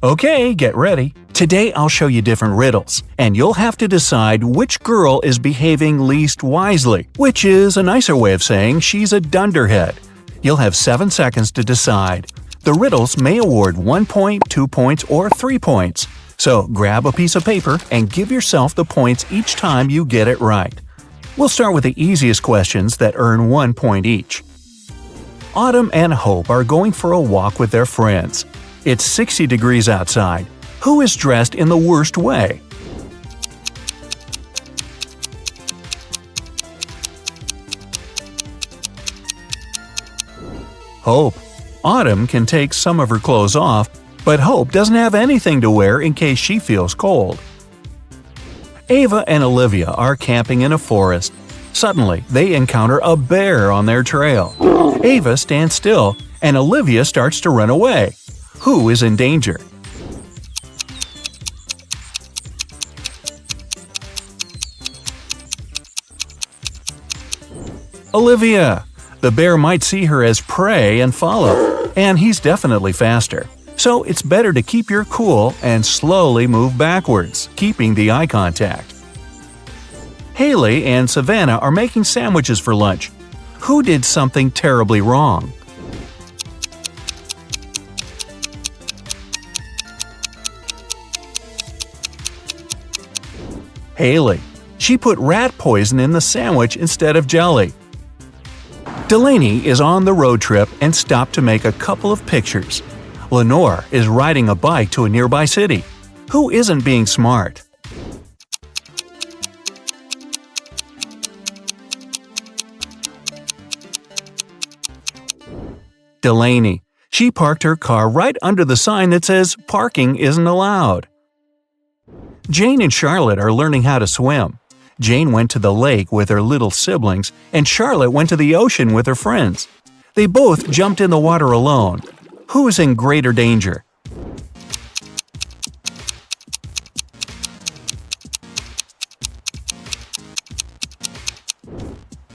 Okay, get ready. Today I'll show you different riddles, and you'll have to decide which girl is behaving least wisely, which is a nicer way of saying she's a dunderhead. You'll have 7 seconds to decide. The riddles may award 1 point, 2 points, or 3 points. So grab a piece of paper and give yourself the points each time you get it right. We'll start with the easiest questions that earn 1 point each. Autumn and Hope are going for a walk with their friends. It's 60 degrees outside. Who is dressed in the worst way? Hope. Autumn can take some of her clothes off, but Hope doesn't have anything to wear in case she feels cold. Ava and Olivia are camping in a forest. Suddenly, they encounter a bear on their trail. Ava stands still, and Olivia starts to run away. Who is in danger? Olivia. The bear might see her as prey and follow, and he's definitely faster. So it's better to keep your cool and slowly move backwards, keeping the eye contact. Haley and Savannah are making sandwiches for lunch. Who did something terribly wrong? Haley. She put rat poison in the sandwich instead of jelly. Delaney is on the road trip and stopped to make a couple of pictures. Lenore is riding a bike to a nearby city. Who isn't being smart? Delaney. She parked her car right under the sign that says "Parking isn't allowed." Jane and Charlotte are learning how to swim. Jane went to the lake with her little siblings, and Charlotte went to the ocean with her friends. They both jumped in the water alone. Who is in greater danger?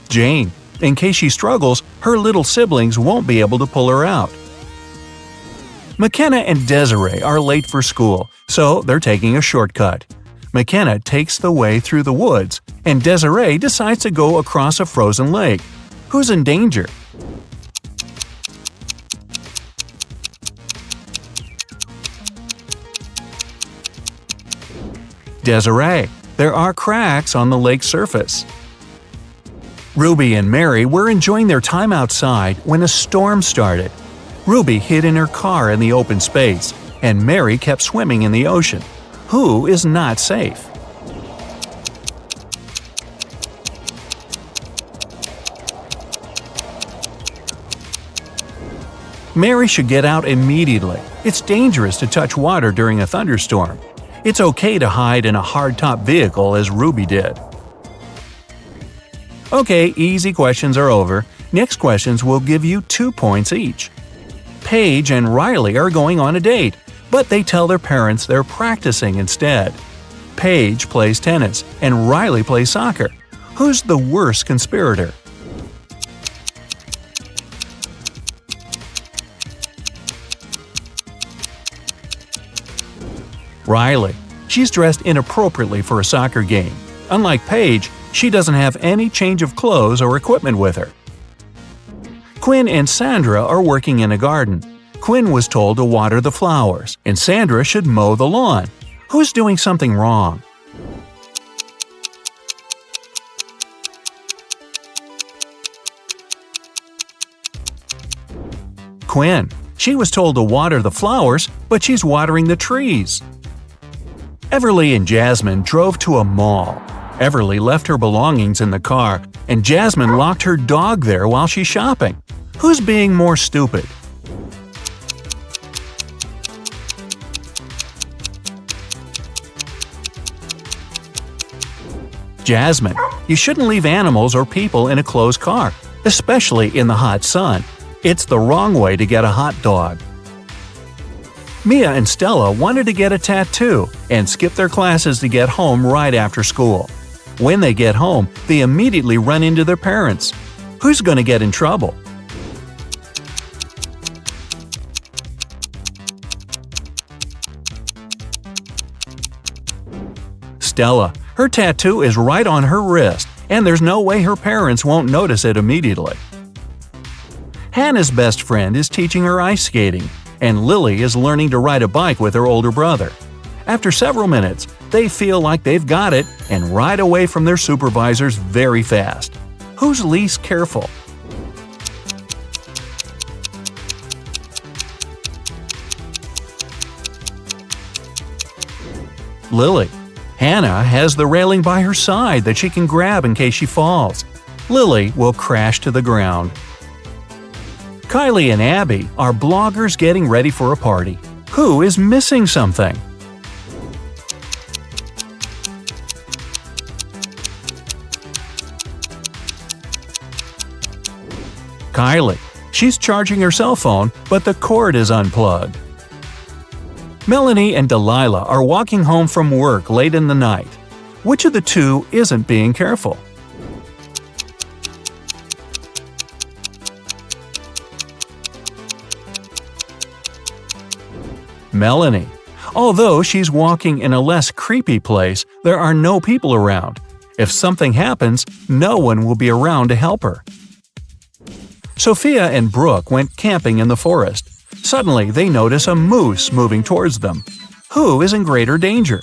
Jane. In case she struggles, her little siblings won't be able to pull her out. McKenna and Desiree are late for school, so they're taking a shortcut. McKenna takes the way through the woods, and Desiree decides to go across a frozen lake. Who's in danger? Desiree. There are cracks on the lake's surface. Ruby and Mary were enjoying their time outside when a storm started. Ruby hid in her car in the open space, and Mary kept swimming in the ocean. Who is not safe? Mary should get out immediately. It's dangerous to touch water during a thunderstorm. It's okay to hide in a hardtop vehicle as Ruby did. Okay, easy questions are over. Next questions will give you 2 points each. Paige and Riley are going on a date, but they tell their parents they're practicing instead. Paige plays tennis, and Riley plays soccer. Who's the worst conspirator? Riley. She's dressed inappropriately for a soccer game. Unlike Paige, she doesn't have any change of clothes or equipment with her. Quinn and Sandra are working in a garden. Quinn was told to water the flowers, and Sandra should mow the lawn. Who's doing something wrong? Quinn. She was told to water the flowers, but she's watering the trees. Everly and Jasmine drove to a mall. Everly left her belongings in the car, and Jasmine locked her dog there while she's shopping. Who's being more stupid? Jasmine. You shouldn't leave animals or people in a closed car, especially in the hot sun. It's the wrong way to get a hot dog. Mia and Stella wanted to get a tattoo and skip their classes to get home right after school. When they get home, they immediately run into their parents. Who's going to get in trouble? Stella. Her tattoo is right on her wrist, and there's no way her parents won't notice it immediately. Hannah's best friend is teaching her ice skating, and Lily is learning to ride a bike with her older brother. After several minutes, they feel like they've got it and ride away from their supervisors very fast. Who's least careful? Lily. Hannah has the railing by her side that she can grab in case she falls. Lily will crash to the ground. Kylie and Abby are bloggers getting ready for a party. Who is missing something? Kylie. She's charging her cell phone, but the cord is unplugged. Melanie and Delilah are walking home from work late in the night. Which of the two isn't being careful? Melanie. Although she's walking in a less creepy place, there are no people around. If something happens, no one will be around to help her. Sophia and Brooke went camping in the forest. Suddenly, they notice a moose moving towards them. Who is in greater danger?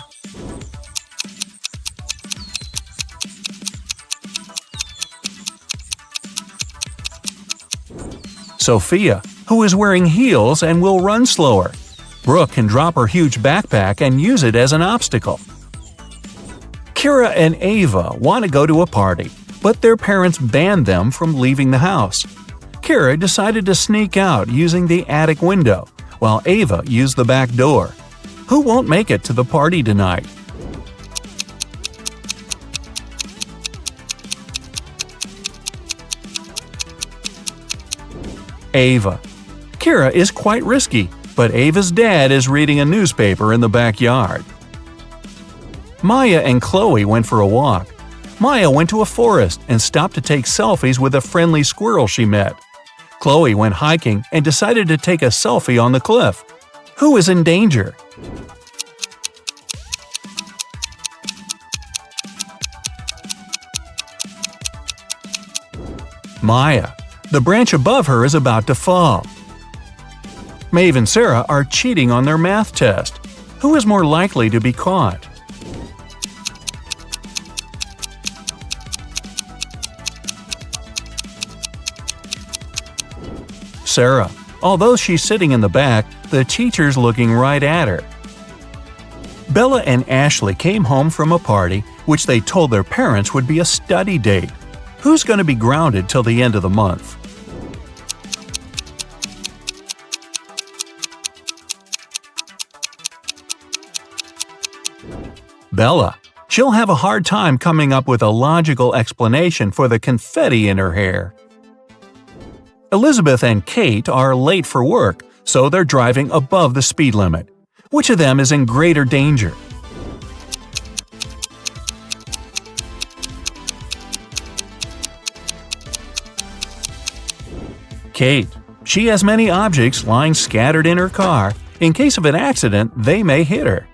Sophia, who is wearing heels and will run slower. Brooke can drop her huge backpack and use it as an obstacle. Kira and Ava want to go to a party, but their parents banned them from leaving the house. Kira decided to sneak out using the attic window, while Ava used the back door. Who won't make it to the party tonight? Ava. Kira is quite risky, but Ava's dad is reading a newspaper in the backyard. Maya and Chloe went for a walk. Maya went to a forest and stopped to take selfies with a friendly squirrel she met. Chloe went hiking and decided to take a selfie on the cliff. Who is in danger? Maya. The branch above her is about to fall. Maeve and Sarah are cheating on their math test. Who is more likely to be caught? Sarah. Although she's sitting in the back, the teacher's looking right at her. Bella and Ashley came home from a party which they told their parents would be a study date. Who's going to be grounded till the end of the month? Bella. She'll have a hard time coming up with a logical explanation for the confetti in her hair. Elizabeth and Kate are late for work, so they're driving above the speed limit. Which of them is in greater danger? Kate. She has many objects lying scattered in her car. In case of an accident, they may hit her.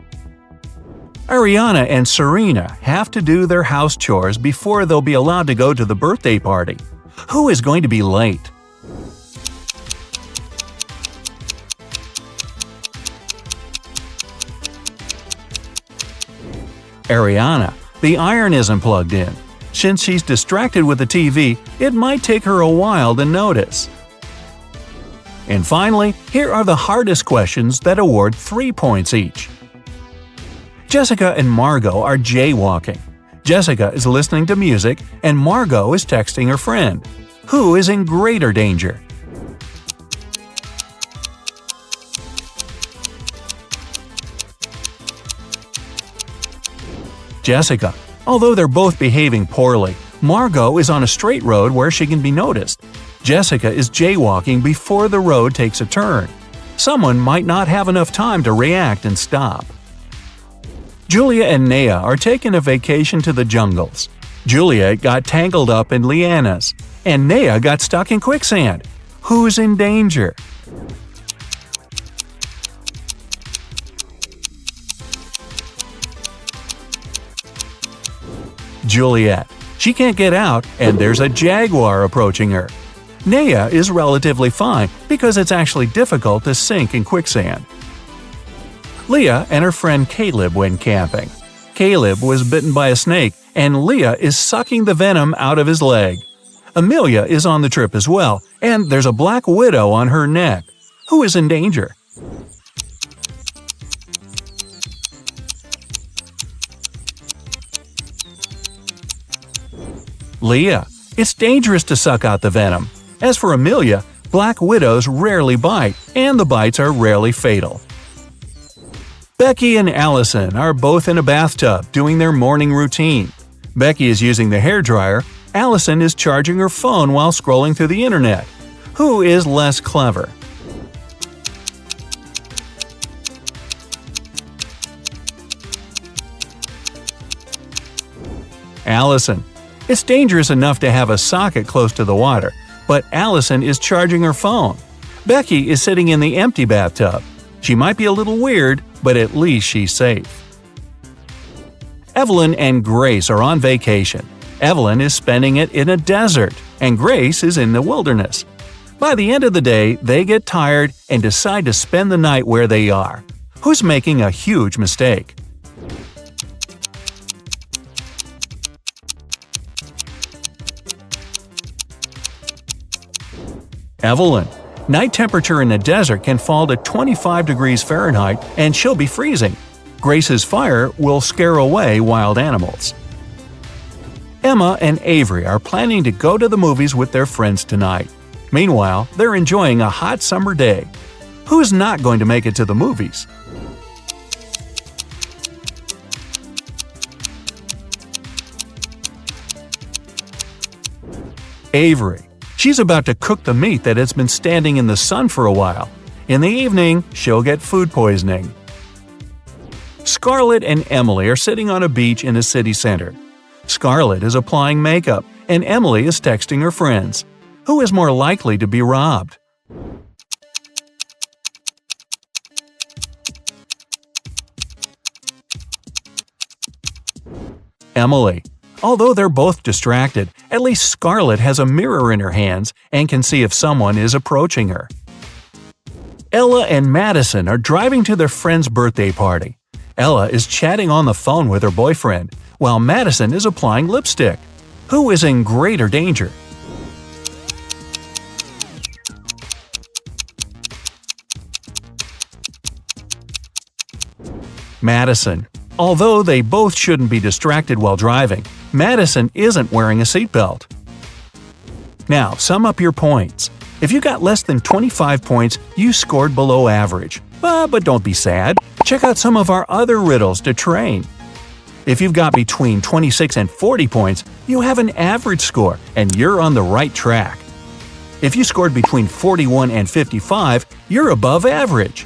Ariana and Serena have to do their house chores before they'll be allowed to go to the birthday party. Who is going to be late? Ariana. The iron isn't plugged in. Since she's distracted with the TV, it might take her a while to notice. And finally, here are the hardest questions that award 3 points each. Jessica and Margot are jaywalking. Jessica is listening to music, and Margot is texting her friend. Who is in greater danger? Jessica. Although they're both behaving poorly, Margot is on a straight road where she can be noticed. Jessica is jaywalking before the road takes a turn. Someone might not have enough time to react and stop. Julia and Naya are taking a vacation to the jungles. Julia got tangled up in lianas, and Naya got stuck in quicksand. Who's in danger? Juliet. She can't get out, and there's a jaguar approaching her. Naya is relatively fine because it's actually difficult to sink in quicksand. Leah and her friend Caleb went camping. Caleb was bitten by a snake, and Leah is sucking the venom out of his leg. Amelia is on the trip as well, and there's a black widow on her neck. Who is in danger? Leah. It's dangerous to suck out the venom. As for Amelia, black widows rarely bite, and the bites are rarely fatal. Becky and Allison are both in a bathtub doing their morning routine. Becky is using the hairdryer. Allison is charging her phone while scrolling through the internet. Who is less clever? Allison. It's dangerous enough to have a socket close to the water, but Allison is charging her phone. Becky is sitting in the empty bathtub. She might be a little weird, but at least she's safe. Evelyn and Grace are on vacation. Evelyn is spending it in a desert, and Grace is in the wilderness. By the end of the day, they get tired and decide to spend the night where they are. Who's making a huge mistake? Evelyn. Night temperature in the desert can fall to 25 degrees Fahrenheit and she'll be freezing. Grace's fire will scare away wild animals. Emma and Avery are planning to go to the movies with their friends tonight. Meanwhile, they're enjoying a hot summer day. Who's not going to make it to the movies? Avery. She's about to cook the meat that has been standing in the sun for a while. In the evening, she'll get food poisoning. Scarlett and Emily are sitting on a beach in a city center. Scarlett is applying makeup, and Emily is texting her friends. Who is more likely to be robbed? Emily. Although they're both distracted, at least Scarlett has a mirror in her hands and can see if someone is approaching her. Ella and Madison are driving to their friend's birthday party. Ella is chatting on the phone with her boyfriend, while Madison is applying lipstick. Who is in greater danger? Madison. Although they both shouldn't be distracted while driving, Madison isn't wearing a seatbelt. Now, sum up your points. If you got less than 25 points, you scored below average. But don't be sad. Check out some of our other riddles to train. If you've got between 26 and 40 points, you have an average score, and you're on the right track. If you scored between 41 and 55, you're above average.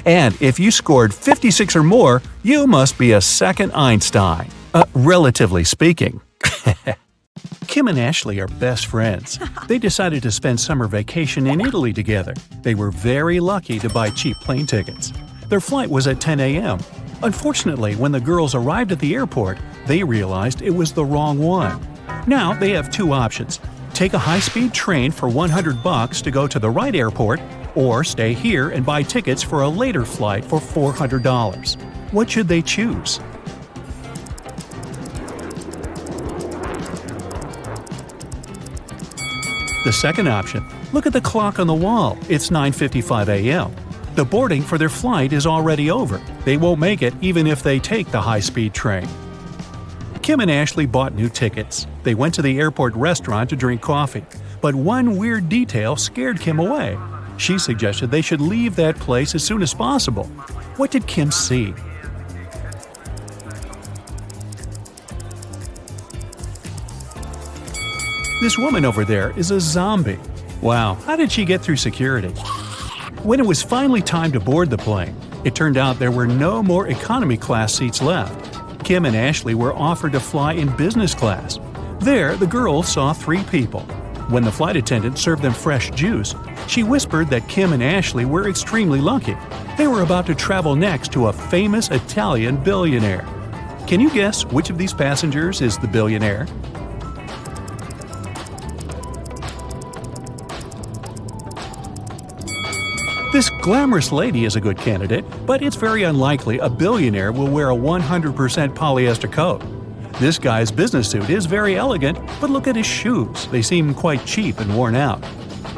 And if you scored 56 or more, you must be a second Einstein. Relatively speaking. Kim and Ashley are best friends. They decided to spend summer vacation in Italy together. They were very lucky to buy cheap plane tickets. Their flight was at 10 a.m. Unfortunately, when the girls arrived at the airport, they realized it was the wrong one. Now they have two options. Take a high-speed train for $100 to go to the right airport, or stay here and buy tickets for a later flight for $400. What should they choose? The second option. Look at the clock on the wall. It's 9:55 a.m. The boarding for their flight is already over. They won't make it even if they take the high-speed train. Kim and Ashley bought new tickets. They went to the airport restaurant to drink coffee. But one weird detail scared Kim away. She suggested they should leave that place as soon as possible. What did Kim see? This woman over there is a zombie. Wow, how did she get through security? When it was finally time to board the plane, it turned out there were no more economy class seats left. Kim and Ashley were offered to fly in business class. There, the girls saw 3 people. When the flight attendant served them fresh juice, she whispered that Kim and Ashley were extremely lucky. They were about to travel next to a famous Italian billionaire. Can you guess which of these passengers is the billionaire? This glamorous lady is a good candidate, but it's very unlikely a billionaire will wear a 100% polyester coat. This guy's business suit is very elegant, but look at his shoes. They seem quite cheap and worn out.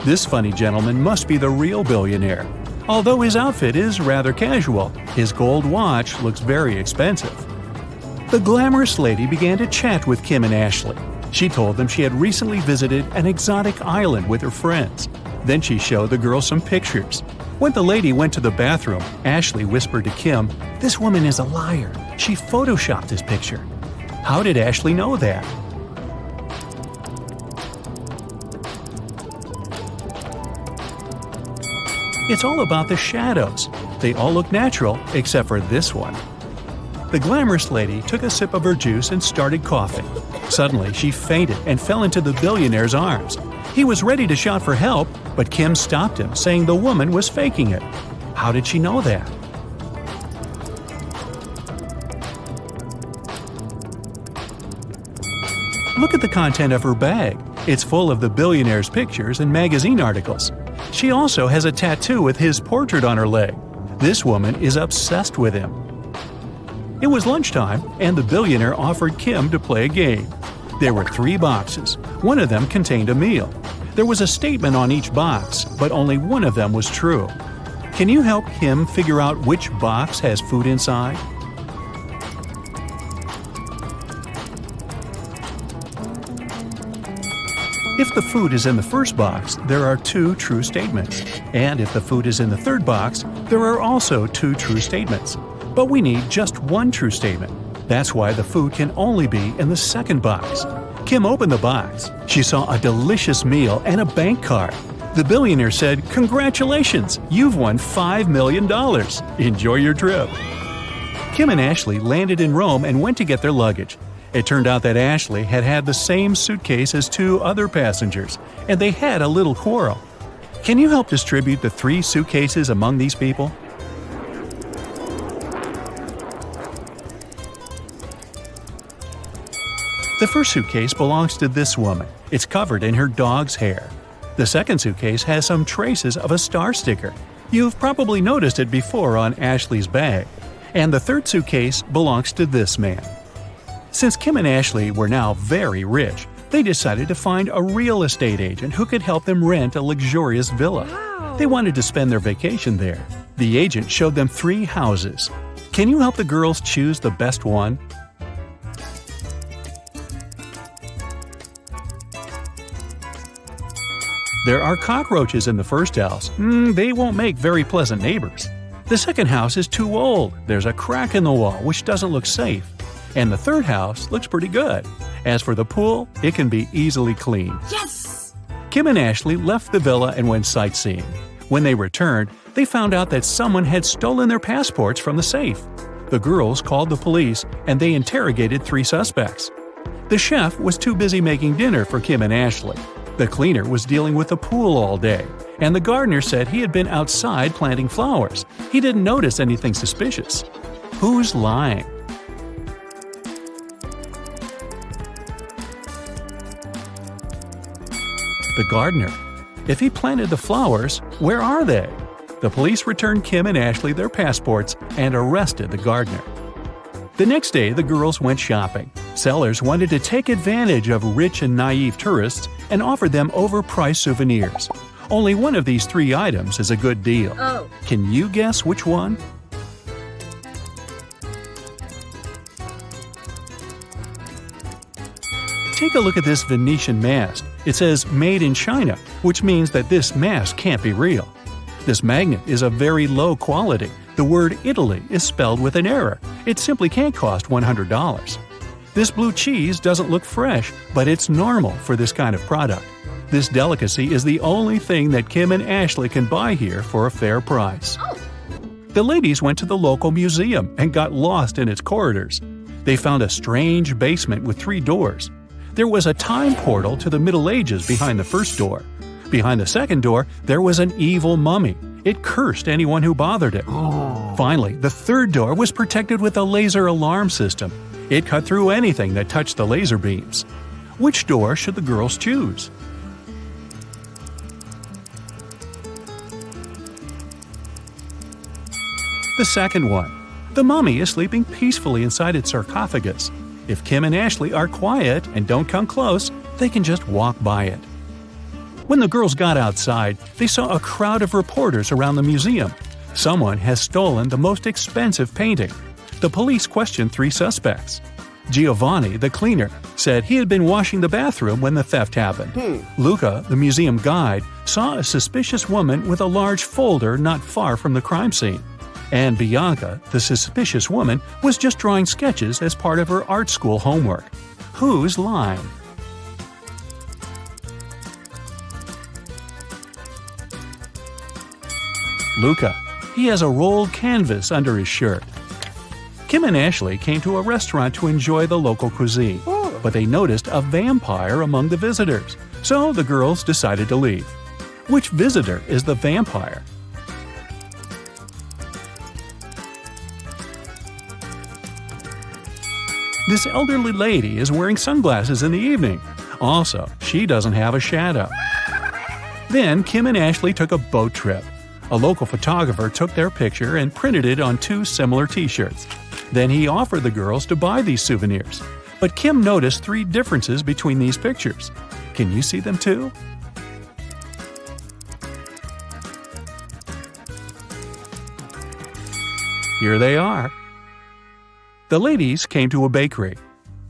This funny gentleman must be the real billionaire. Although his outfit is rather casual, his gold watch looks very expensive. The glamorous lady began to chat with Kim and Ashley. She told them she had recently visited an exotic island with her friends. Then she showed the girls some pictures. When the lady went to the bathroom, Ashley whispered to Kim, "This woman is a liar. She photoshopped this picture." How did Ashley know that? It's all about the shadows. They all look natural except for this one. The glamorous lady took a sip of her juice and started coughing. Suddenly, she fainted and fell into the billionaire's arms. He was ready to shout for help, but Kim stopped him, saying the woman was faking it. How did she know that? Look at the content of her bag. It's full of the billionaire's pictures and magazine articles. She also has a tattoo with his portrait on her leg. This woman is obsessed with him. It was lunchtime, and the billionaire offered Kim to play a game. There were 3 boxes. One of them contained a meal. There was a statement on each box, but only one of them was true. Can you help Kim figure out which box has food inside? If the food is in the first box, there are 2 true statements. And if the food is in the third box, there are also 2 true statements. But we need just 1 true statement. That's why the food can only be in the second box. Kim opened the box. She saw a delicious meal and a bank card. The billionaire said, "Congratulations! You've won $5 million. Enjoy your trip." Kim and Ashley landed in Rome and went to get their luggage. It turned out that Ashley had had the same suitcase as 2 other passengers, and they had a little quarrel. Can you help distribute the 3 suitcases among these people? The first suitcase belongs to this woman. It's covered in her dog's hair. The second suitcase has some traces of a star sticker. You've probably noticed it before on Ashley's bag. And the third suitcase belongs to this man. Since Kim and Ashley were now very rich, they decided to find a real estate agent who could help them rent a luxurious villa. Wow. They wanted to spend their vacation there. The agent showed them 3 houses. Can you help the girls choose the best one? There are cockroaches in the first house. They won't make very pleasant neighbors. The second house is too old. There's a crack in the wall which doesn't look safe. And the third house looks pretty good. As for the pool, it can be easily cleaned. Yes! Kim and Ashley left the villa and went sightseeing. When they returned, they found out that someone had stolen their passports from the safe. The girls called the police and they interrogated 3 suspects. The chef was too busy making dinner for Kim and Ashley. The cleaner was dealing with the pool all day, and the gardener said he had been outside planting flowers. He didn't notice anything suspicious. Who's lying? The gardener. If he planted the flowers, where are they? The police returned Kim and Ashley their passports and arrested the gardener. The next day, the girls went shopping. Sellers wanted to take advantage of rich and naive tourists and offered them overpriced souvenirs. Only one of these 3 items is a good deal. Oh. Can you guess which one? Take a look at this Venetian mask. It says "Made in China," which means that this mask can't be real. This magnet is of very low quality. The word Italy is spelled with an error. It simply can't cost $100. This blue cheese doesn't look fresh, but it's normal for this kind of product. This delicacy is the only thing that Kim and Ashley can buy here for a fair price. Oh. The ladies went to the local museum and got lost in its corridors. They found a strange basement with 3 doors. There was a time portal to the Middle Ages behind the first door. Behind the second door, there was an evil mummy. It cursed anyone who bothered it. Oh. Finally, the third door was protected with a laser alarm system. It cut through anything that touched the laser beams. Which door should the girls choose? The second one. The mummy is sleeping peacefully inside its sarcophagus. If Kim and Ashley are quiet and don't come close, they can just walk by it. When the girls got outside, they saw a crowd of reporters around the museum. Someone has stolen the most expensive painting. The police questioned 3 suspects. Giovanni, the cleaner, said he had been washing the bathroom when the theft happened. Luca, the museum guide, saw a suspicious woman with a large folder not far from the crime scene. And Bianca, the suspicious woman, was just drawing sketches as part of her art school homework. Who's lying? Luca. He has a rolled canvas under his shirt. Kim and Ashley came to a restaurant to enjoy the local cuisine, but they noticed a vampire among the visitors, so the girls decided to leave. Which visitor is the vampire? This elderly lady is wearing sunglasses in the evening. Also, she doesn't have a shadow. Then Kim and Ashley took a boat trip. A local photographer took their picture and printed it on 2 similar t-shirts. Then he offered the girls to buy these souvenirs. But Kim noticed 3 differences between these pictures. Can you see them too? Here they are. The ladies came to a bakery.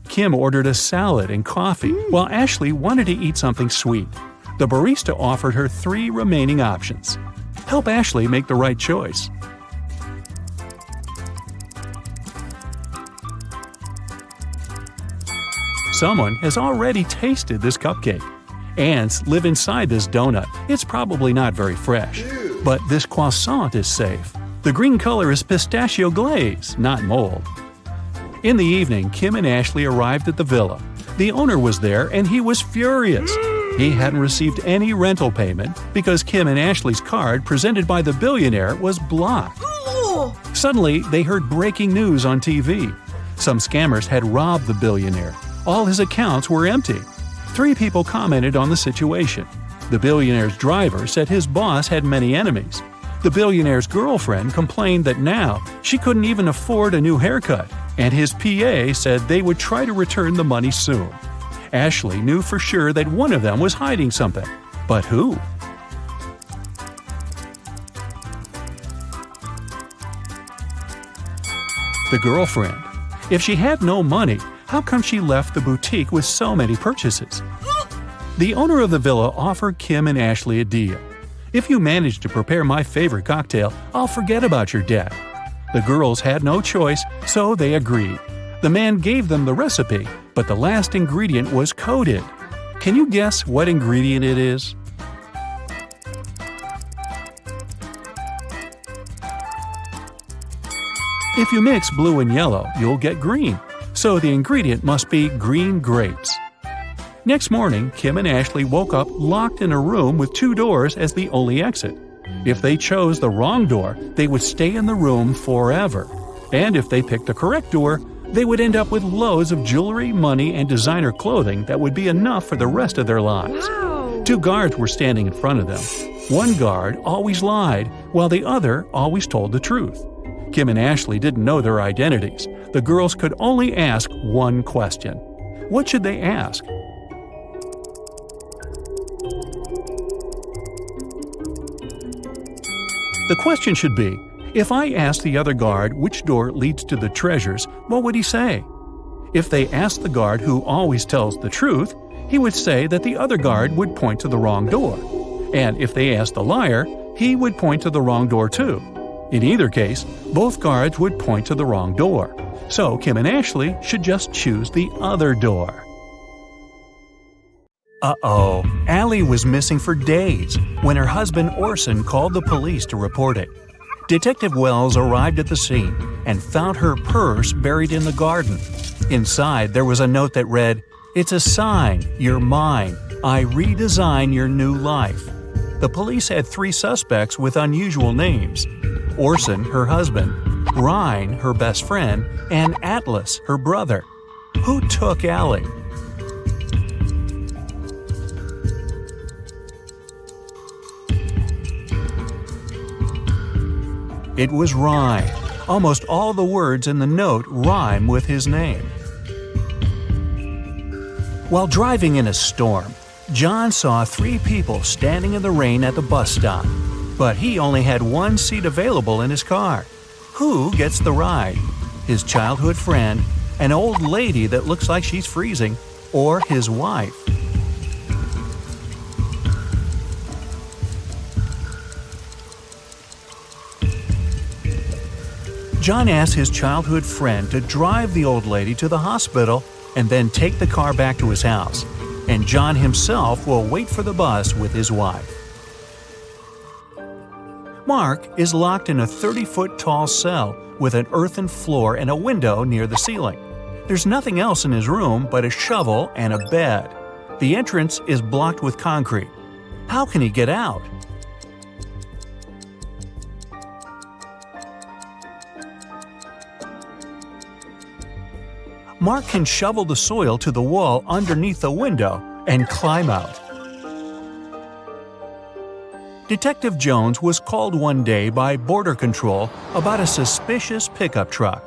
Kim ordered a salad and coffee, while Ashley wanted to eat something sweet. The barista offered her 3 remaining options. Help Ashley make the right choice. Someone has already tasted this cupcake. Ants live inside this donut. It's probably not very fresh. But this croissant is safe. The green color is pistachio glaze, not mold. In the evening, Kim and Ashley arrived at the villa. The owner was there and he was furious. He hadn't received any rental payment because Kim and Ashley's card presented by the billionaire was blocked. Suddenly, they heard breaking news on TV. Some scammers had robbed the billionaire. All his accounts were empty. 3 people commented on the situation. The billionaire's driver said his boss had many enemies. The billionaire's girlfriend complained that now she couldn't even afford a new haircut, and his PA said they would try to return the money soon. Ashley knew for sure that one of them was hiding something. But who? The girlfriend. If she had no money, how come she left the boutique with so many purchases? The owner of the villa offered Kim and Ashley a deal. If you manage to prepare my favorite cocktail, I'll forget about your debt. The girls had no choice, so they agreed. The man gave them the recipe, but the last ingredient was coded. Can you guess what ingredient it is? If you mix blue and yellow, you'll get green. So the ingredient must be green grapes. Next morning, Kim and Ashley woke up locked in a room with 2 doors as the only exit. If they chose the wrong door, they would stay in the room forever. And if they picked the correct door, they would end up with loads of jewelry, money, and designer clothing that would be enough for the rest of their lives. Wow. 2 guards were standing in front of them. One guard always lied, while the other always told the truth. Kim and Ashley didn't know their identities. The girls could only ask one question. What should they ask? The question should be, if I asked the other guard which door leads to the treasures, what would he say? If they asked the guard who always tells the truth, he would say that the other guard would point to the wrong door. And if they asked the liar, he would point to the wrong door too. In either case, both guards would point to the wrong door. So Kim and Ashley should just choose the other door. Uh-oh, Allie was missing for days when her husband Orson called the police to report it. Detective Wells arrived at the scene and found her purse buried in the garden. Inside, there was a note that read, "It's a sign, you're mine. I redesign your new life." The police had 3 suspects with unusual names: Orson, her husband, Ryan, her best friend, and Atlas, her brother. Who took Allie? It was Ryan. Almost all the words in the note rhyme with his name. While driving in a storm, John saw 3 people standing in the rain at the bus stop, but he only had one seat available in his car. Who gets the ride? His childhood friend, an old lady that looks like she's freezing, or his wife? John asks his childhood friend to drive the old lady to the hospital and then take the car back to his house, and John himself will wait for the bus with his wife. Mark is locked in a 30-foot tall cell with an earthen floor and a window near the ceiling. There's nothing else in his room but a shovel and a bed. The entrance is blocked with concrete. How can he get out? Mark can shovel the soil to the wall underneath the window and climb out. Detective Jones was called one day by Border Control about a suspicious pickup truck.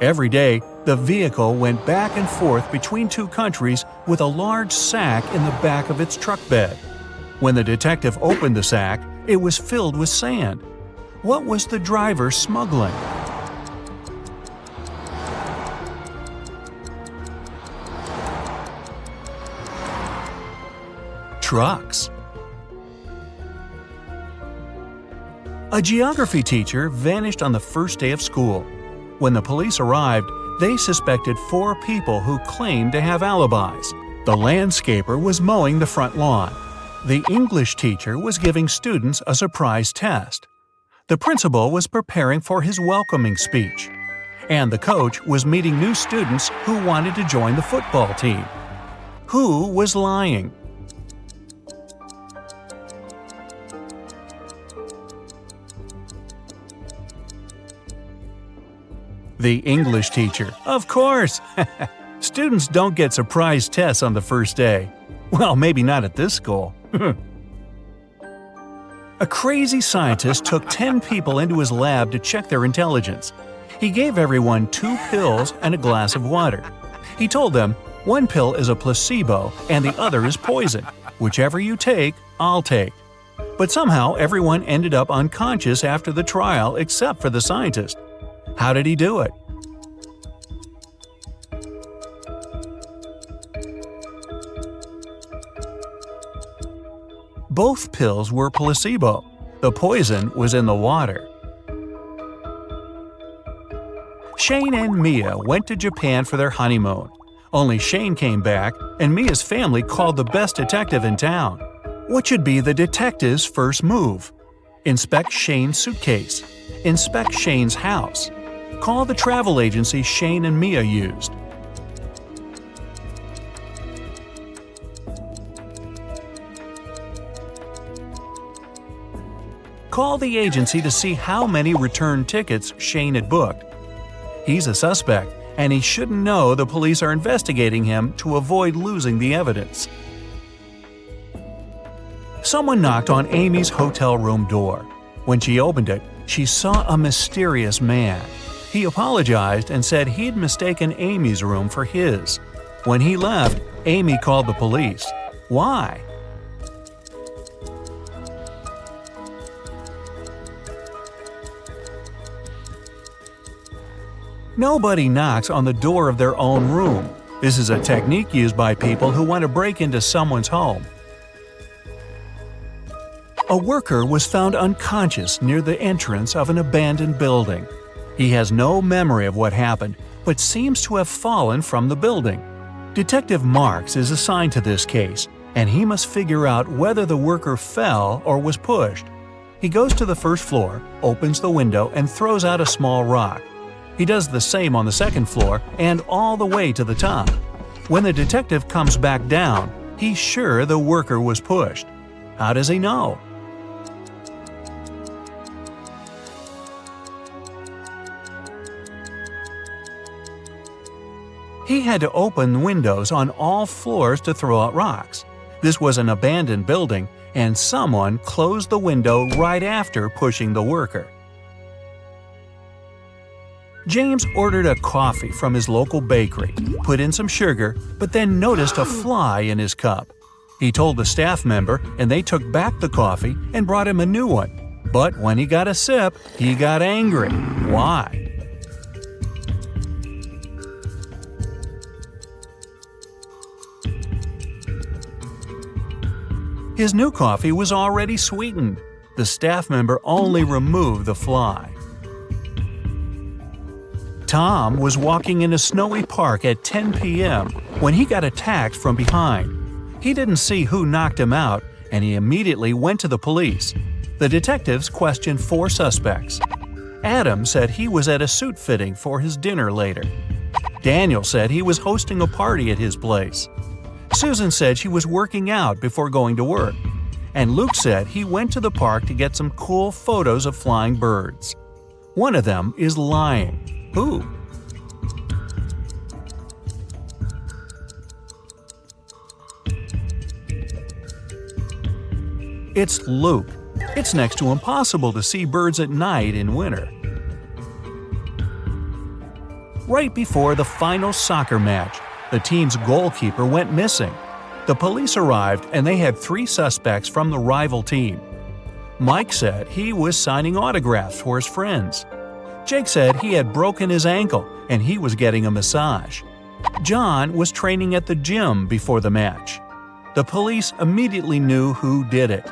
Every day, the vehicle went back and forth between 2 countries with a large sack in the back of its truck bed. When the detective opened the sack, it was filled with sand. What was the driver smuggling? Trucks. A geography teacher vanished on the first day of school. When the police arrived, they suspected 4 people who claimed to have alibis. The landscaper was mowing the front lawn. The English teacher was giving students a surprise test. The principal was preparing for his welcoming speech. And the coach was meeting new students who wanted to join the football team. Who was lying? The English teacher, of course! Students don't get surprise tests on the first day. Well, maybe not at this school. A crazy scientist took 10 people into his lab to check their intelligence. He gave everyone 2 pills and a glass of water. He told them, one pill is a placebo and the other is poison. Whichever you take, I'll take. But somehow everyone ended up unconscious after the trial except for the scientist. How did he do it? Both pills were placebo. The poison was in the water. Shane and Mia went to Japan for their honeymoon. Only Shane came back, and Mia's family called the best detective in town. What should be the detective's first move? Inspect Shane's suitcase. Inspect Shane's house. Call the travel agency Shane and Mia used. Call the agency to see how many return tickets Shane had booked. He's a suspect, and he shouldn't know the police are investigating him to avoid losing the evidence. Someone knocked on Amy's hotel room door. When she opened it, she saw a mysterious man. He apologized and said he'd mistaken Amy's room for his. When he left, Amy called the police. Why? Nobody knocks on the door of their own room. This is a technique used by people who want to break into someone's home. A worker was found unconscious near the entrance of an abandoned building. He has no memory of what happened, but seems to have fallen from the building. Detective Marks is assigned to this case, and he must figure out whether the worker fell or was pushed. He goes to the first floor, opens the window, and throws out a small rock. He does the same on the second floor and all the way to the top. When the detective comes back down, he's sure the worker was pushed. How does he know? He had to open windows on all floors to throw out rocks. This was an abandoned building, and someone closed the window right after pushing the worker. James ordered a coffee from his local bakery, put in some sugar, but then noticed a fly in his cup. He told the staff member, and they took back the coffee and brought him a new one. But when he got a sip, he got angry. Why? His new coffee was already sweetened. The staff member only removed the fly. Tom was walking in a snowy park at 10 p.m. when he got attacked from behind. He didn't see who knocked him out, and he immediately went to the police. The detectives questioned 4 suspects. Adam said he was at a suit fitting for his dinner later. Daniel said he was hosting a party at his place. Susan said she was working out before going to work. And Luke said he went to the park to get some cool photos of flying birds. One of them is lying. Who? It's Luke. It's next to impossible to see birds at night in winter. Right before the final soccer match, the team's goalkeeper went missing. The police arrived and they had 3 suspects from the rival team. Mike said he was signing autographs for his friends. Jake said he had broken his ankle and he was getting a massage. John was training at the gym before the match. The police immediately knew who did it.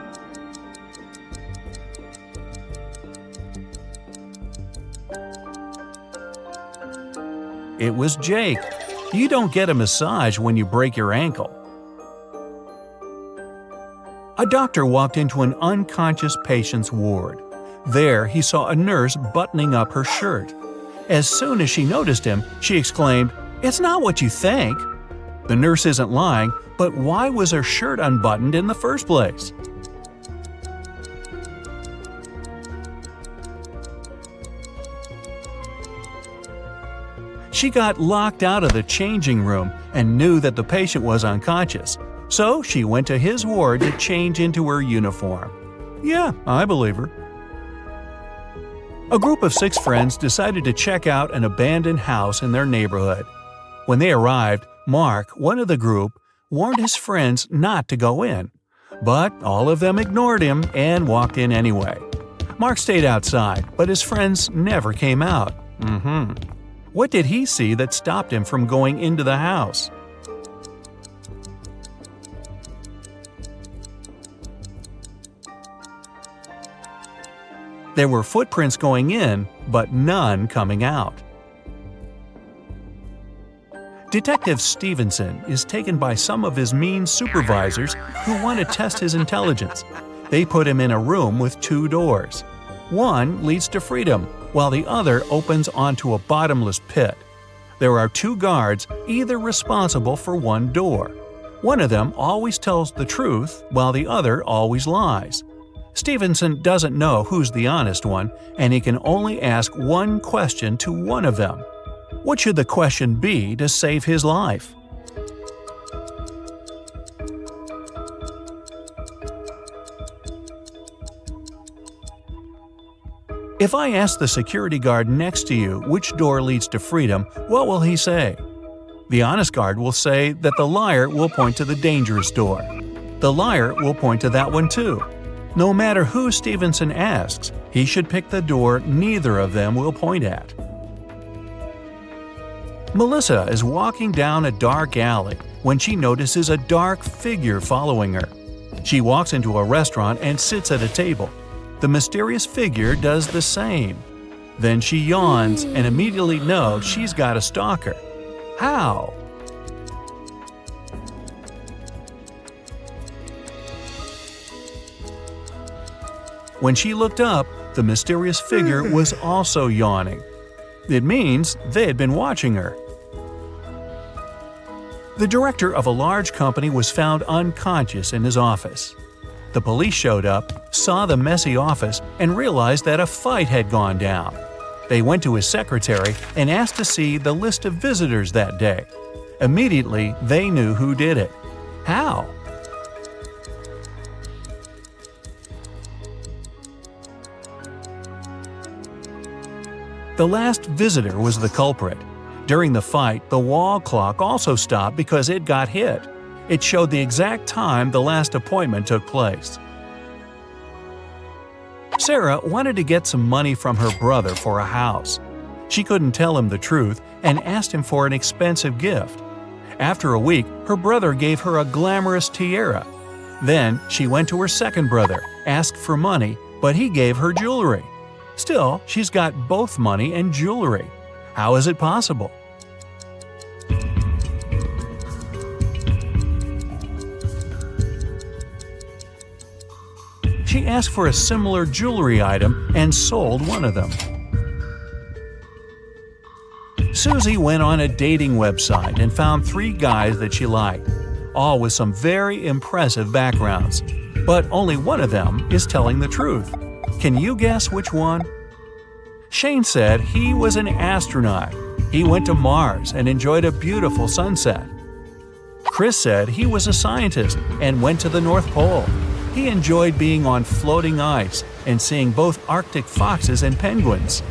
It was Jake. You don't get a massage when you break your ankle. A doctor walked into an unconscious patient's ward. There, he saw a nurse buttoning up her shirt. As soon as she noticed him, she exclaimed, "It's not what you think." The nurse isn't lying, but why was her shirt unbuttoned in the first place? She got locked out of the changing room and knew that the patient was unconscious, so she went to his ward to change into her uniform. Yeah, I believe her. A group of 6 friends decided to check out an abandoned house in their neighborhood. When they arrived, Mark, one of the group, warned his friends not to go in. But all of them ignored him and walked in anyway. Mark stayed outside, but his friends never came out. What did he see that stopped him from going into the house? There were footprints going in, but none coming out. Detective Stevenson is taken by some of his mean supervisors who want to test his intelligence. They put him in a room with 2 doors. One leads to freedom, while the other opens onto a bottomless pit. There are 2 guards, either responsible for one door. One of them always tells the truth, while the other always lies. Stevenson doesn't know who's the honest one, and he can only ask one question to one of them. What should the question be to save his life? If I ask the security guard next to you which door leads to freedom, what will he say? The honest guard will say that the liar will point to the dangerous door. The liar will point to that one too. No matter who Stevenson asks, he should pick the door neither of them will point at. Melissa is walking down a dark alley when she notices a dark figure following her. She walks into a restaurant and sits at a table. The mysterious figure does the same. Then she yawns and immediately knows she's got a stalker. How? When she looked up, the mysterious figure was also yawning. It means they had been watching her. The director of a large company was found unconscious in his office. The police showed up, saw the messy office, and realized that a fight had gone down. They went to his secretary and asked to see the list of visitors that day. Immediately, they knew who did it. How? The last visitor was the culprit. During the fight, the wall clock also stopped because it got hit. It showed the exact time the last appointment took place. Sarah wanted to get some money from her brother for a house. She couldn't tell him the truth and asked him for an expensive gift. After a week, her brother gave her a glamorous tiara. Then she went to her second brother, asked for money, but he gave her jewelry. Still, she's got both money and jewelry. How is it possible? She asked for a similar jewelry item and sold one of them. Susie went on a dating website and found 3 guys that she liked, all with some very impressive backgrounds. But only one of them is telling the truth. Can you guess which one? Shane said he was an astronaut. He went to Mars and enjoyed a beautiful sunset. Chris said he was a scientist and went to the North Pole. He enjoyed being on floating ice and seeing both Arctic foxes and penguins.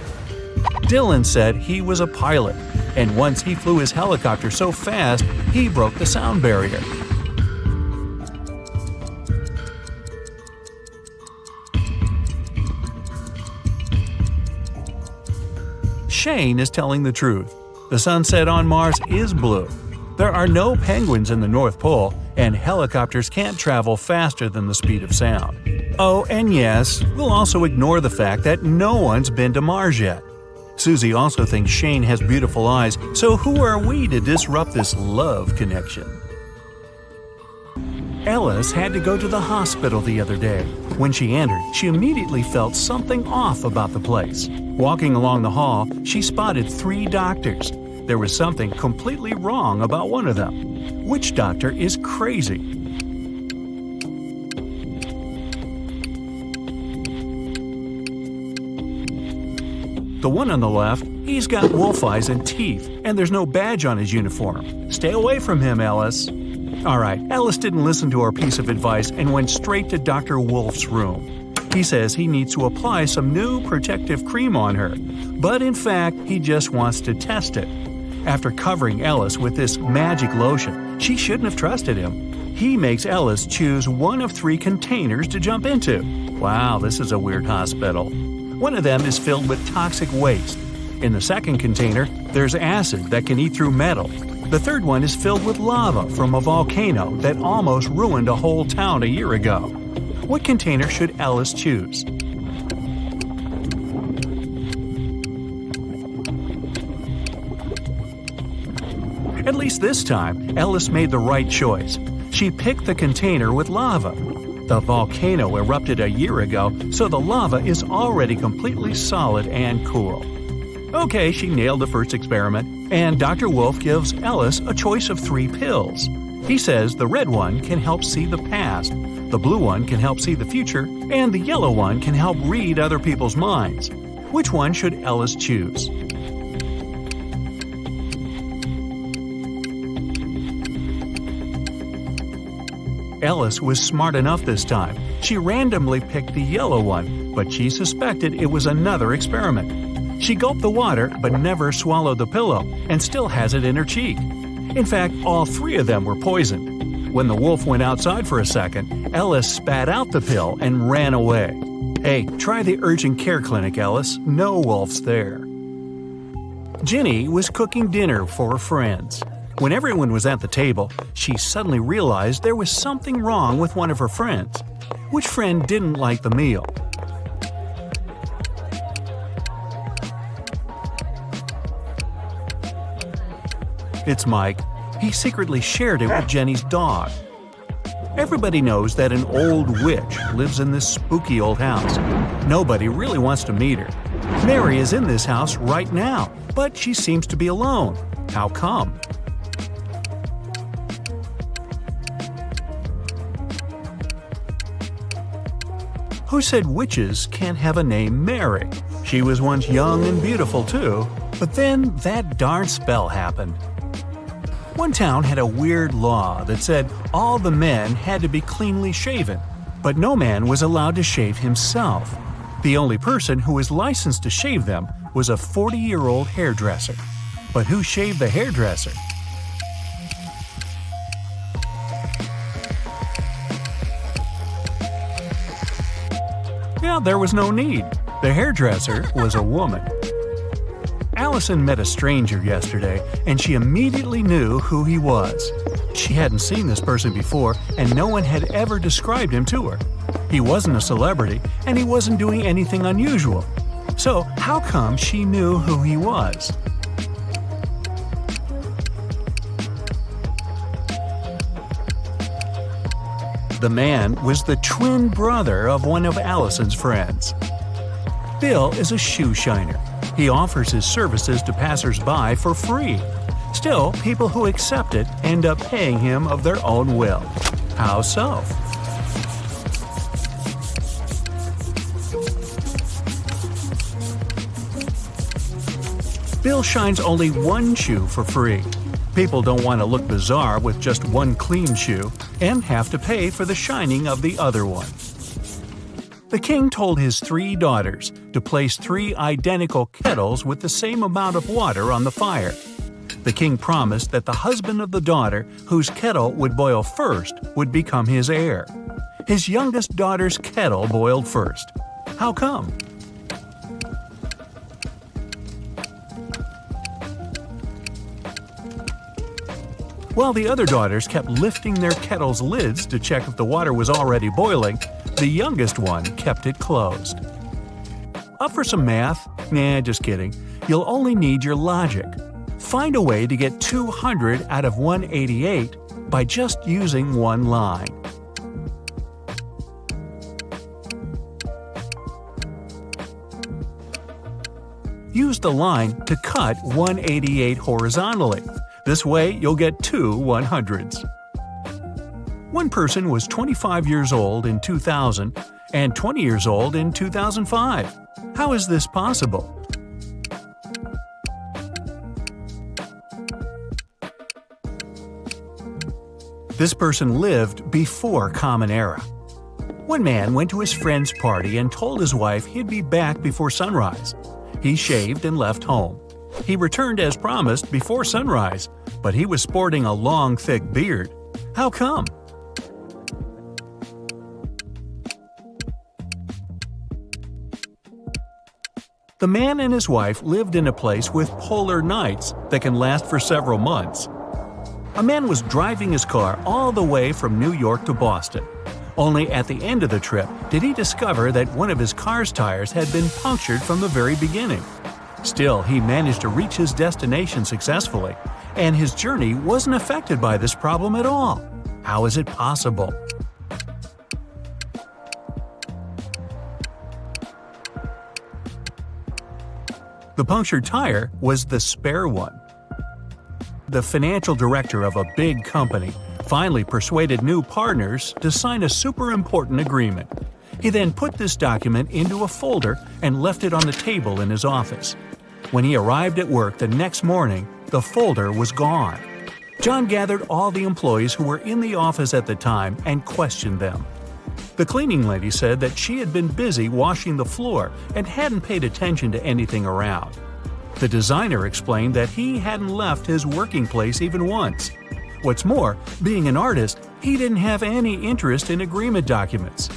Dylan said he was a pilot, and once he flew his helicopter so fast he broke the sound barrier. Shane is telling the truth. The sunset on Mars is blue. There are no penguins in the North Pole, and helicopters can't travel faster than the speed of sound. Oh, and yes, we'll also ignore the fact that no one's been to Mars yet. Susie also thinks Shane has beautiful eyes, so who are we to disrupt this love connection? Ellis had to go to the hospital the other day. When she entered, she immediately felt something off about the place. Walking along the hall, she spotted 3 doctors. There was something completely wrong about one of them. Which doctor is crazy? The one on the left, he's got wolf eyes and teeth, and there's no badge on his uniform. Stay away from him, Ellis. Alright, Ellis didn't listen to our piece of advice and went straight to Dr. Wolf's room. He says he needs to apply some new protective cream on her, but in fact, he just wants to test it. After covering Ellis with this magic lotion, she shouldn't have trusted him. He makes Ellis choose one of 3 containers to jump into. Wow, this is a weird hospital. One of them is filled with toxic waste. In the second container, there's acid that can eat through metal. The third one is filled with lava from a volcano that almost ruined a whole town a year ago. What container should Ellis choose? At least this time, Ellis made the right choice. She picked the container with lava. The volcano erupted a year ago, so the lava is already completely solid and cool. Okay, she nailed the first experiment, and Dr. Wolf gives Ellis a choice of 3 pills. He says the red one can help see the past, the blue one can help see the future, and the yellow one can help read other people's minds. Which one should Ellis choose? Ellis was smart enough this time. She randomly picked the yellow one, but she suspected it was another experiment. She gulped the water but never swallowed the pillow and still has it in her cheek. In fact, all 3 of them were poisoned. When the wolf went outside for a second, Ellis spat out the pill and ran away. Hey, try the urgent care clinic, Ellis. No wolves there. Ginny was cooking dinner for her friends. When everyone was at the table, she suddenly realized there was something wrong with one of her friends. Which friend didn't like the meal? It's Mike. He secretly shared it with Jenny's dog. Everybody knows that an old witch lives in this spooky old house. Nobody really wants to meet her. Mary is in this house right now, but she seems to be alone. How come? Who said witches can't have a name Mary? She was once young and beautiful too, but then that darn spell happened. One town had a weird law that said all the men had to be cleanly shaven, but no man was allowed to shave himself. The only person who was licensed to shave them was a 40-year-old hairdresser. But who shaved the hairdresser? Yeah, there was no need. The hairdresser was a woman. Allison met a stranger yesterday, and she immediately knew who he was. She hadn't seen this person before, and no one had ever described him to her. He wasn't a celebrity, and he wasn't doing anything unusual. So, how come she knew who he was? The man was the twin brother of one of Allison's friends. Bill is a shoe shiner. He offers his services to passers-by for free. Still, people who accept it end up paying him of their own will. How so? Bill shines only one shoe for free. People don't want to look bizarre with just one clean shoe and have to pay for the shining of the other one. The king told his 3 daughters to place 3 identical kettles with the same amount of water on the fire. The king promised that the husband of the daughter whose kettle would boil first would become his heir. His youngest daughter's kettle boiled first. How come? While the other daughters kept lifting their kettle's lids to check if the water was already boiling, the youngest one kept it closed. Up for some math? Nah, just kidding. You'll only need your logic. Find a way to get 200 out of 188 by just using one line. Use the line to cut 188 horizontally. This way, you'll get 2 100s. One person was 25 years old in 2000 and 20 years old in 2005. How is this possible? This person lived before Common Era. One man went to his friend's party and told his wife he'd be back before sunrise. He shaved and left home. He returned as promised before sunrise, but he was sporting a long, thick beard. How come? The man and his wife lived in a place with polar nights that can last for several months. A man was driving his car all the way from New York to Boston. Only at the end of the trip did he discover that one of his car's tires had been punctured from the very beginning. Still, he managed to reach his destination successfully, and his journey wasn't affected by this problem at all. How is it possible? The punctured tire was the spare one. The financial director of a big company finally persuaded new partners to sign a super important agreement. He then put this document into a folder and left it on the table in his office. When he arrived at work the next morning, the folder was gone. John gathered all the employees who were in the office at the time and questioned them. The cleaning lady said that she had been busy washing the floor and hadn't paid attention to anything around. The designer explained that he hadn't left his working place even once. What's more, being an artist, he didn't have any interest in agreement documents.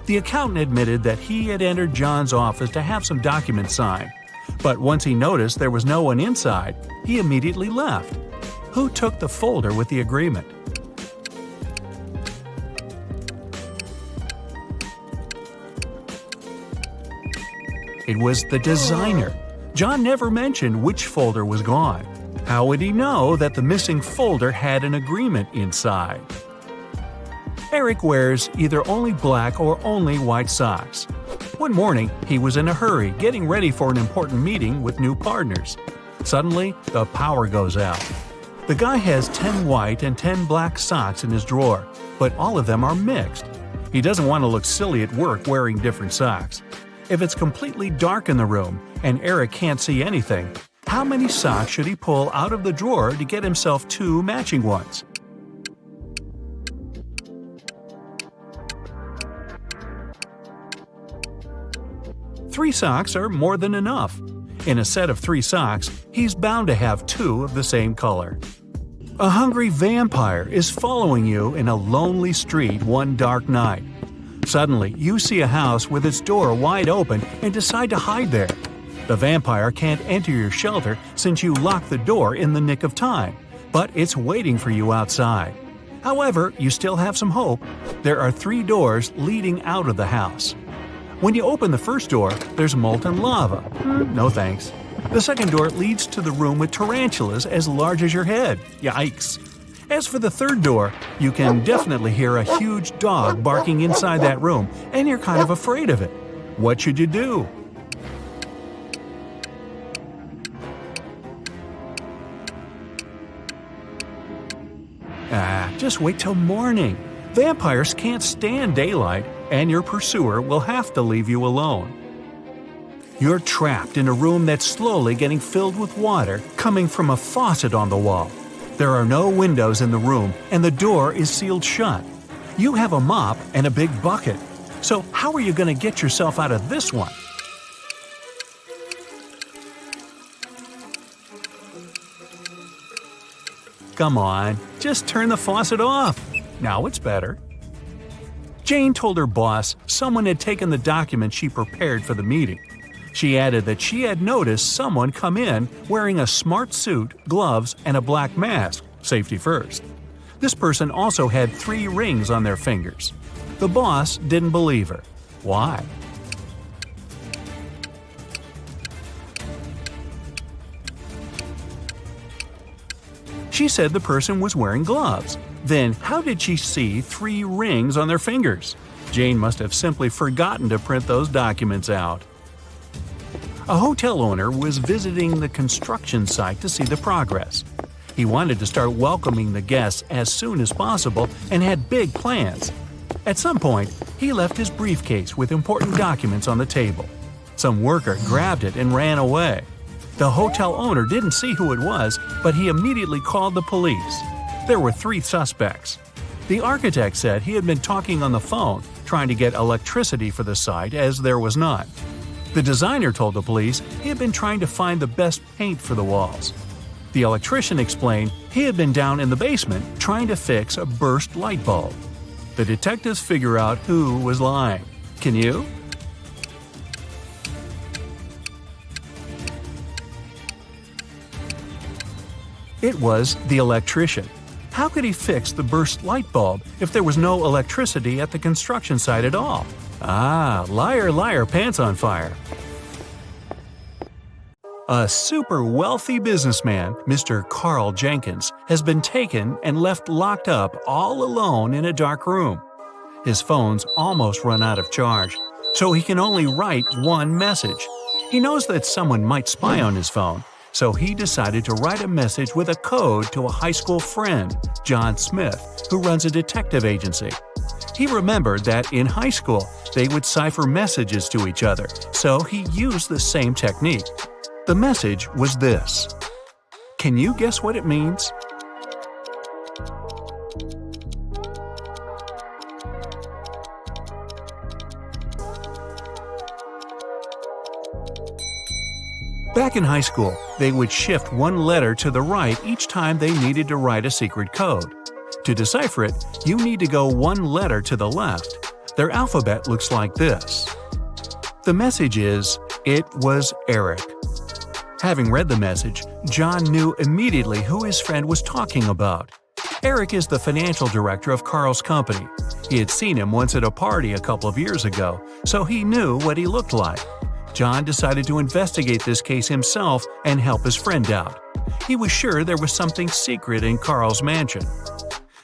The accountant admitted that he had entered John's office to have some documents signed. But once he noticed there was no one inside, he immediately left. Who took the folder with the agreement? It was the designer. John never mentioned which folder was gone. How would he know that the missing folder had an agreement inside? Eric wears either only black or only white socks. One morning, he was in a hurry getting ready for an important meeting with new partners. Suddenly, the power goes out. The guy has 10 white and 10 black socks in his drawer, but all of them are mixed. He doesn't want to look silly at work wearing different socks. If it's completely dark in the room and Eric can't see anything, How many socks should he pull out of the drawer to get himself 2 matching ones? Three socks are more than enough. In a set of 3 socks, he's bound to have 2 of the same color. A hungry vampire is following you in a lonely street one dark night. Suddenly, you see a house with its door wide open and decide to hide there. The vampire can't enter your shelter since you locked the door in the nick of time, but it's waiting for you outside. However, you still have some hope. There are 3 doors leading out of the house. When you open the first door, there's molten lava. No thanks. The second door leads to the room with tarantulas as large as your head. Yikes. As for the third door, you can definitely hear a huge dog barking inside that room, and you're kind of afraid of it. What should you do? Just wait till morning. Vampires can't stand daylight, and your pursuer will have to leave you alone. You're trapped in a room that's slowly getting filled with water coming from a faucet on the wall. There are no windows in the room, and the door is sealed shut. You have a mop and a big bucket. So how are you going to get yourself out of this one? Come on, just turn the faucet off. Now it's better. Jane told her boss someone had taken the document she prepared for the meeting. She added that she had noticed someone come in wearing a smart suit, gloves, and a black mask, safety first. This person also had 3 rings on their fingers. The boss didn't believe her. Why? She said the person was wearing gloves. Then how did she see 3 rings on their fingers? Jane must have simply forgotten to print those documents out. A hotel owner was visiting the construction site to see the progress. He wanted to start welcoming the guests as soon as possible and had big plans. At some point, he left his briefcase with important documents on the table. Some worker grabbed it and ran away. The hotel owner didn't see who it was, but he immediately called the police. There were 3 suspects. The architect said he had been talking on the phone, trying to get electricity for the site as there was none. The designer told the police he had been trying to find the best paint for the walls. The electrician explained he had been down in the basement trying to fix a burst light bulb. The detectives figure out who was lying. Can you? It was the electrician. How could he fix the burst light bulb if there was no electricity at the construction site at all? Liar, liar, pants on fire. A super wealthy businessman, Mr. Carl Jenkins, has been taken and left locked up all alone in a dark room. His phone's almost run out of charge, so he can only write one message. He knows that someone might spy on his phone, so he decided to write a message with a code to a high school friend, John Smith, who runs a detective agency. He remembered that in high school, they would cipher messages to each other, so he used the same technique. The message was this. Can you guess what it means? Back in high school, they would shift one letter to the right each time they needed to write a secret code. To decipher it, you need to go one letter to the left. Their alphabet looks like this. The message is, "It was Eric." Having read the message, John knew immediately who his friend was talking about. Eric is the financial director of Carl's company. He had seen him once at a party a couple of years ago, so he knew what he looked like. John decided to investigate this case himself and help his friend out. He was sure there was something secret in Carl's mansion.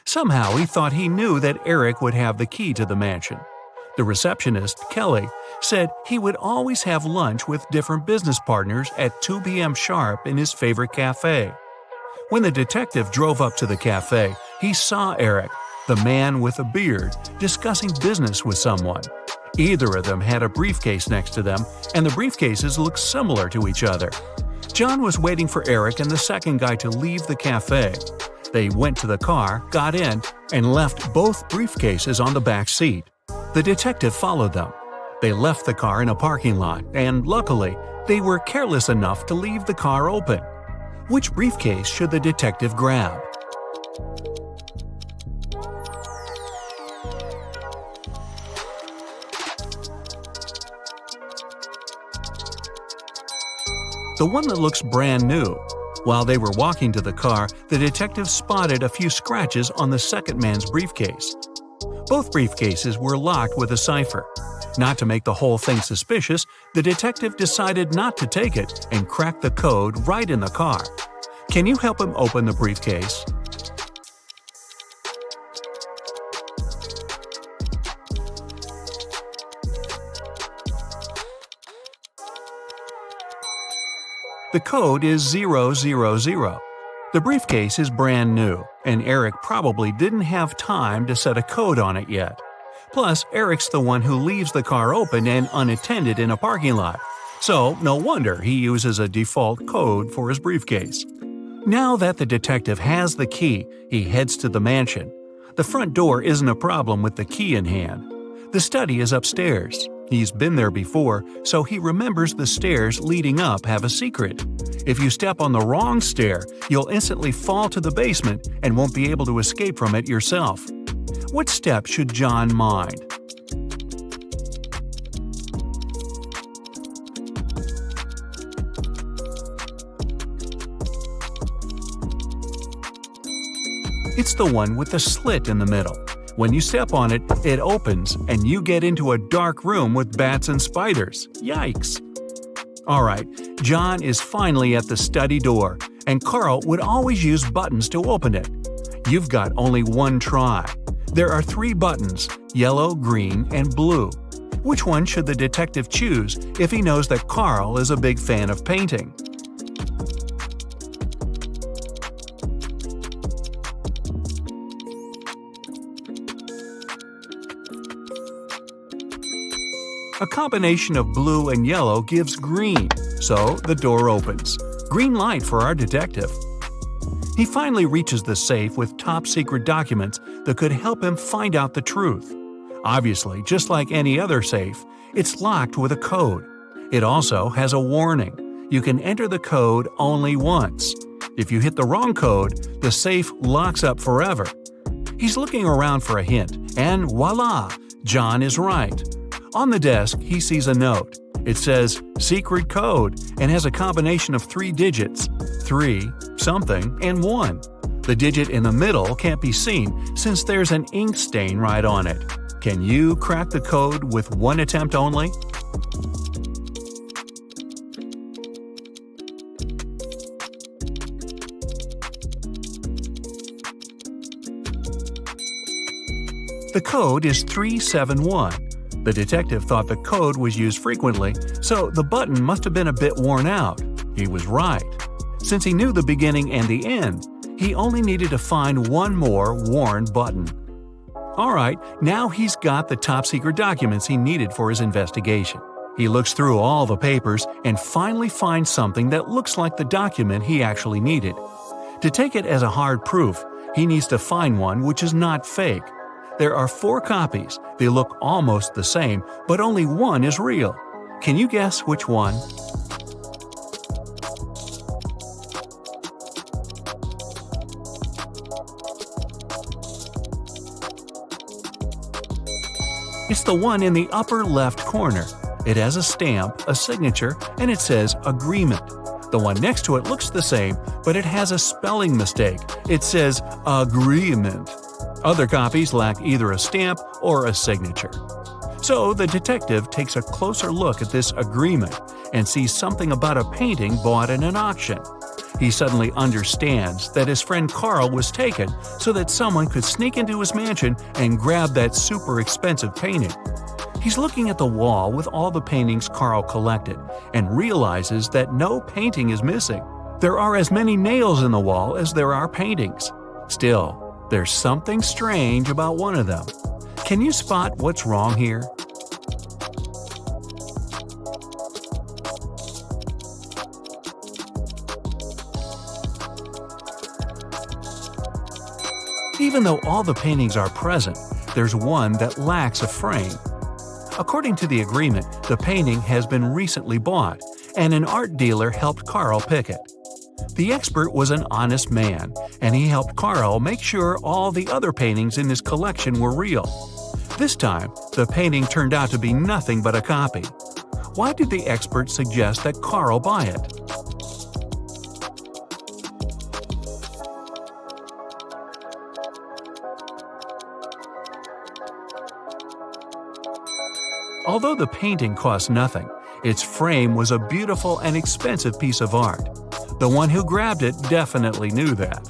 Somehow he thought he knew that Eric would have the key to the mansion. The receptionist, Kelly, said he would always have lunch with different business partners at 2 p.m. sharp in his favorite cafe. When the detective drove up to the cafe, he saw Eric, the man with a beard, discussing business with someone. Either of them had a briefcase next to them, and the briefcases looked similar to each other. John was waiting for Eric and the second guy to leave the cafe. They went to the car, got in, and left both briefcases on the back seat. The detective followed them. They left the car in a parking lot, and luckily, they were careless enough to leave the car open. Which briefcase should the detective grab? The one that looks brand new. While they were walking to the car, the detective spotted a few scratches on the second man's briefcase. Both briefcases were locked with a cipher. Not to make the whole thing suspicious, the detective decided not to take it and cracked the code right in the car. Can you help him open the briefcase? The code is 000. The briefcase is brand new, and Eric probably didn't have time to set a code on it yet. Plus, Eric's the one who leaves the car open and unattended in a parking lot, so no wonder he uses a default code for his briefcase. Now that the detective has the key, he heads to the mansion. The front door isn't a problem with the key in hand. The study is upstairs. He's been there before, so he remembers the stairs leading up have a secret. If you step on the wrong stair, you'll instantly fall to the basement and won't be able to escape from it yourself. What step should John mind? It's the one with the slit in the middle. When you step on it, it opens and you get into a dark room with bats and spiders. Yikes! Alright, John is finally at the study door, and Carl would always use buttons to open it. You've got only one try. There are 3 buttons, yellow, green, and blue. Which one should the detective choose if he knows that Carl is a big fan of painting? A combination of blue and yellow gives green, so the door opens. Green light for our detective. He finally reaches the safe with top-secret documents that could help him find out the truth. Obviously, just like any other safe, it's locked with a code. It also has a warning. You can enter the code only once. If you hit the wrong code, the safe locks up forever. He's looking around for a hint, and voila! John is right. On the desk, he sees a note. It says, "Secret code," and has a combination of 3 digits, 3, something, and 1. The digit in the middle can't be seen since there's an ink stain right on it. Can you crack the code with one attempt only? The code is 371. The detective thought the code was used frequently, so the button must have been a bit worn out. He was right. Since he knew the beginning and the end, he only needed to find one more worn button. Alright, now he's got the top-secret documents he needed for his investigation. He looks through all the papers and finally finds something that looks like the document he actually needed. To take it as a hard proof, he needs to find one which is not fake. There are 4 copies. They look almost the same, but only one is real. Can you guess which one? It's the one in the upper left corner. It has a stamp, a signature, and it says agreement. The one next to it looks the same, but it has a spelling mistake. It says agreement. Other copies lack either a stamp or a signature. So the detective takes a closer look at this agreement and sees something about a painting bought in an auction. He suddenly understands that his friend Carl was taken so that someone could sneak into his mansion and grab that super expensive painting. He's looking at the wall with all the paintings Carl collected and realizes that no painting is missing. There are as many nails in the wall as there are paintings. Still, there's something strange about one of them. Can you spot what's wrong here? Even though all the paintings are present, there's one that lacks a frame. According to the agreement, the painting has been recently bought, and an art dealer helped Carl pick it. The expert was an honest man, and he helped Carl make sure all the other paintings in his collection were real. This time, the painting turned out to be nothing but a copy. Why did the expert suggest that Carl buy it? Although the painting cost nothing, its frame was a beautiful and expensive piece of art. The one who grabbed it definitely knew that.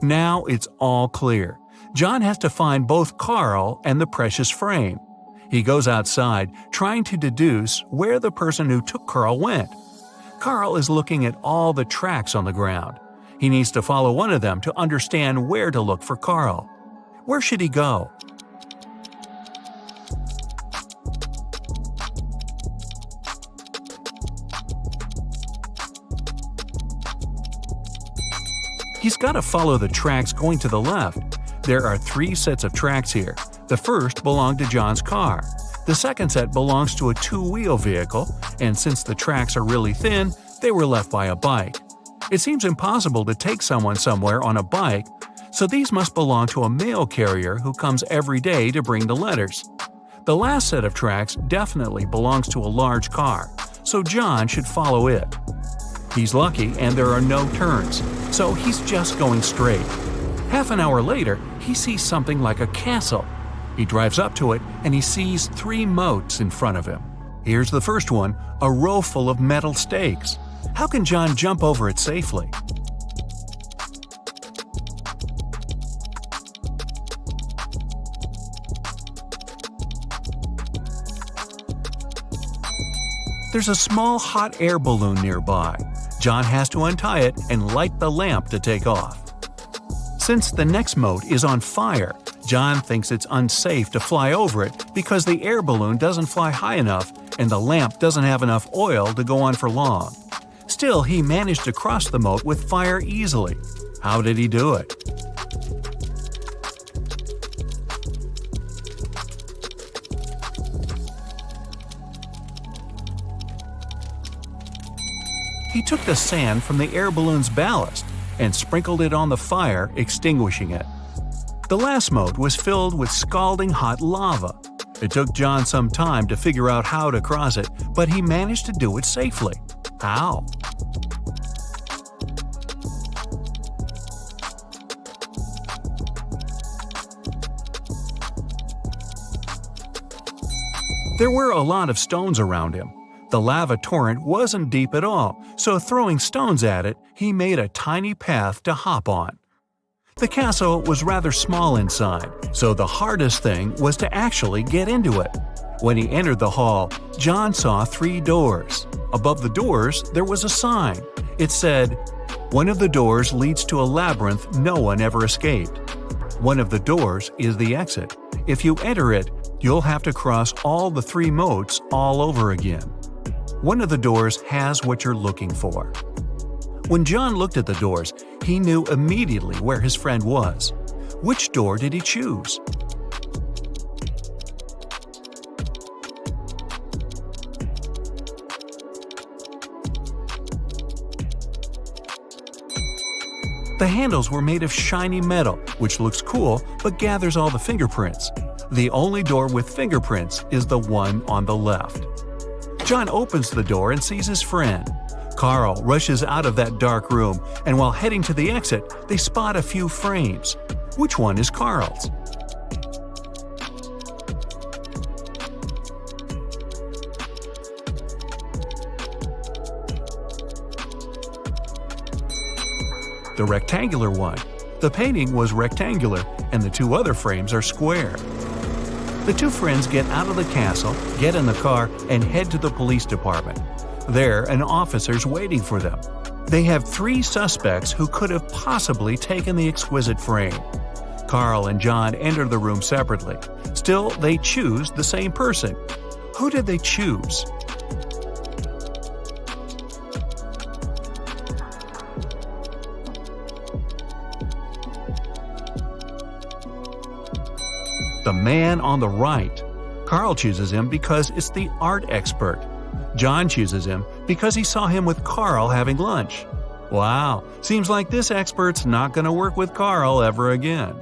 Now it's all clear. John has to find both Carl and the precious frame. He goes outside, trying to deduce where the person who took Carl went. Carl is looking at all the tracks on the ground. He needs to follow one of them to understand where to look for Carl. Where should he go? He's got to follow the tracks going to the left. There are 3 sets of tracks here. The first belonged to John's car. The second set belongs to a 2-wheel vehicle, and since the tracks are really thin, they were left by a bike. It seems impossible to take someone somewhere on a bike, so these must belong to a mail carrier who comes every day to bring the letters. The last set of tracks definitely belongs to a large car, so John should follow it. He's lucky and there are no turns, so he's just going straight. Half an hour later, he sees something like a castle. He drives up to it and he sees 3 moats in front of him. Here's the first one, a row full of metal stakes. How can John jump over it safely? There's a small hot air balloon nearby. John has to untie it and light the lamp to take off. Since the next moat is on fire, John thinks it's unsafe to fly over it because the air balloon doesn't fly high enough and the lamp doesn't have enough oil to go on for long. Still, he managed to cross the moat with fire easily. How did he do it? He took the sand from the air balloon's ballast and sprinkled it on the fire, extinguishing it. The last moat was filled with scalding hot lava. It took John some time to figure out how to cross it, but he managed to do it safely. How? There were a lot of stones around him. The lava torrent wasn't deep at all, so throwing stones at it, he made a tiny path to hop on. The castle was rather small inside, so the hardest thing was to actually get into it. When he entered the hall, John saw 3 doors. Above the doors, there was a sign. It said, "One of the doors leads to a labyrinth no one ever escaped. One of the doors is the exit. If you enter it, you'll have to cross all the 3 moats all over again. One of the doors has what you're looking for." When John looked at the doors, he knew immediately where his friend was. Which door did he choose? The handles were made of shiny metal, which looks cool but gathers all the fingerprints. The only door with fingerprints is the one on the left. John opens the door and sees his friend. Carl rushes out of that dark room, and while heading to the exit, they spot a few frames. Which one is Carl's? The rectangular one. The painting was rectangular, and the 2 other frames are square. The 2 friends get out of the castle, get in the car, and head to the police department. There, an officer's waiting for them. They have 3 suspects who could have possibly taken the exquisite frame. Carl and John enter the room separately. Still, they choose the same person. Who did they choose? The man on the right. Carl chooses him because it's the art expert. John chooses him because he saw him with Carl having lunch. Wow, seems like this expert's not going to work with Carl ever again.